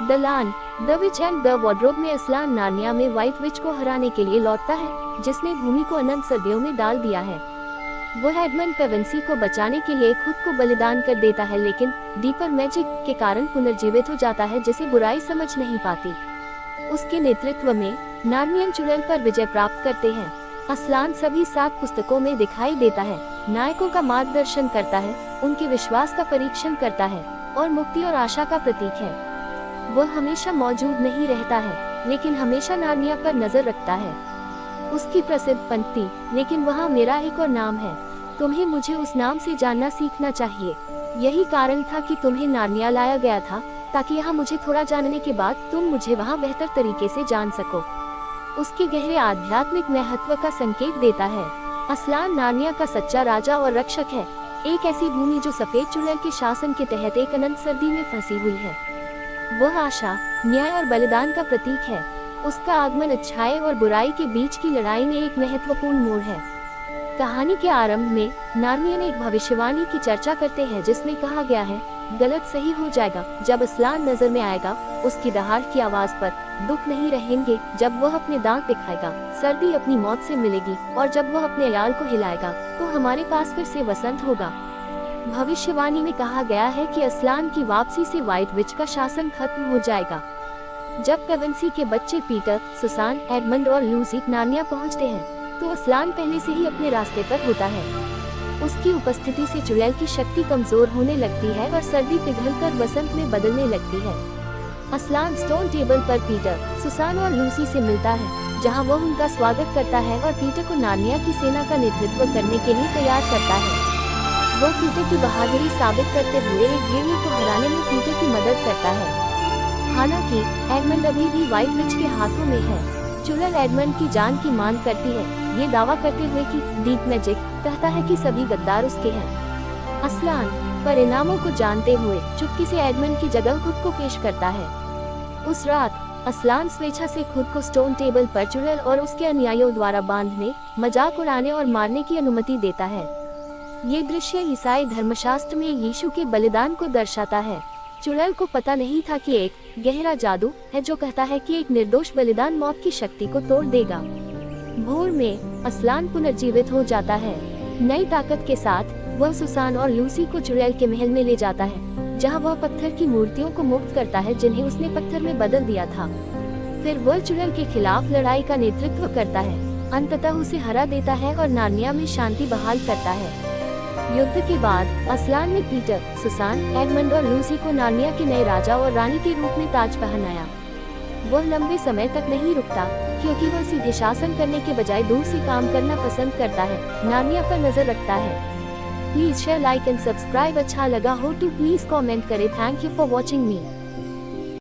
The land, the which and the wardrobe में Aslan Narnia में white विच को हराने के लिए लौटता है, जिसने भूमि को अनंत सदियों में डाल दिया है। वह एडमंड पेवेंसी को बचाने के लिए खुद को बलिदान कर देता है, लेकिन डीपर मैजिक के कारण पुनर्जीवित हो जाता है, जिसे बुराई समझ नहीं पाती। उसके नेतृत्व में नार्नियन चुड़ैल पर विजय प्राप्त करते हैं। असलान सभी 7 पुस्तकों में दिखाई देता है, नायकों का मार्गदर्शन करता है, उनके विश्वास का परीक्षण करता है और मुक्ति और आशा का प्रतीक है। वह हमेशा मौजूद नहीं रहता है, लेकिन हमेशा नार्निया पर नजर रखता है। उसकी प्रसिद्ध पंक्ति, लेकिन वहाँ मेरा एक और नाम है, तुम्हें मुझे उस नाम से जानना सीखना चाहिए। यही कारण था कि तुम्हें नार्निया लाया गया था, ताकि यहाँ मुझे थोड़ा जानने के बाद तुम मुझे वहाँ बेहतर तरीके से जान सको। उसके गहरे आध्यात्मिक महत्व का संकेत देता है। असलान नार्निया का सच्चा राजा और रक्षक है, एक ऐसी भूमि जो सफेद चुड़ैल के शासन के तहत एक अनंत सर्दी में फंसी हुई है। वह आशा, न्याय और बलिदान का प्रतीक है। उसका आगमन अच्छाई और बुराई के बीच की लड़ाई में एक महत्वपूर्ण मोड़ है। कहानी के आरंभ में नार्नियन एक भविष्यवाणी की चर्चा करते हैं, जिसमें कहा गया है, गलत सही हो जाएगा जब असलान नजर में आएगा, उसकी दहाड़ की आवाज पर दुख नहीं रहेंगे जब वह अपने दांत दिखाएगा, सर्दी अपनी मौत से मिलेगी और जब वह अपने याल को हिलाएगा तो हमारे पास फिर से वसंत होगा। भविष्यवाणी में कहा गया है कि असलान की वापसी से व्हाइट विच का शासन खत्म हो जाएगा। जब पेवेंसी के बच्चे पीटर, सुसान, एडमंड और लूसी नार्निया पहुंचते हैं, तो असलान पहले से ही अपने रास्ते पर होता है। उसकी उपस्थिति से चुड़ैल की शक्ति कमजोर होने लगती है और सर्दी पिघलकर वसंत में बदलने लगती है। असलान स्टोन टेबल पर पीटर, सुसान और लूसी से मिलता है, जहां वह उनका स्वागत करता है और पीटर को नार्निया की सेना का नेतृत्व करने के लिए तैयार करता है। वह पीटर की बहादुरी साबित करते हुए एक गेरियो को हराने में पीटर की मदद करता है। हालांकि एडमंड अभी भी व्हाइट विच के हाथों में है। चुड़ैल एडमंड की जान की मांग करती है, ये दावा करते हुए कि डीप मैजिक कहता है कि सभी गद्दार उसके हैं। असलान परिणामों को जानते हुए चुपके से एडमंड की जगह खुद को पेश करता है। उस रात असलान स्वेच्छा से खुद को स्टोन टेबल पर चुड़ैल और उसके अनुयायियों द्वारा बांधने, मजाक उड़ाने और मारने की अनुमति देता है। ये दृश्य ईसाई धर्मशास्त्र में यीशु के बलिदान को दर्शाता है। चुड़ैल को पता नहीं था कि एक गहरा जादू है जो कहता है कि एक निर्दोष बलिदान मौत की शक्ति को तोड़ देगा। भोर में असलान पुनर्जीवित हो जाता है। नई ताकत के साथ वह सुसान और लूसी को चुड़ैल के महल में ले जाता है, जहां वह पत्थर की मूर्तियों को मुक्त करता है जिन्हें उसने पत्थर में बदल दिया था। फिर वह चुड़ैल के खिलाफ लड़ाई का नेतृत्व करता है, अंततः उसे हरा देता है और नार्निया में शांति बहाल करता है। युद्ध के बाद असलान ने पीटर, सुसान, एडमंड और लूसी को नार्निया के नए राजा और रानी के रूप में ताज पहनाया। वह लंबे समय तक नहीं रुकता, क्योंकि वह सीधे शासन करने के बजाय दूर से काम करना पसंद करता है, नार्निया पर नजर रखता है। Please share, like and subscribe. अच्छा लगा हो तो प्लीज कमेंट करें। Thank you for watching me.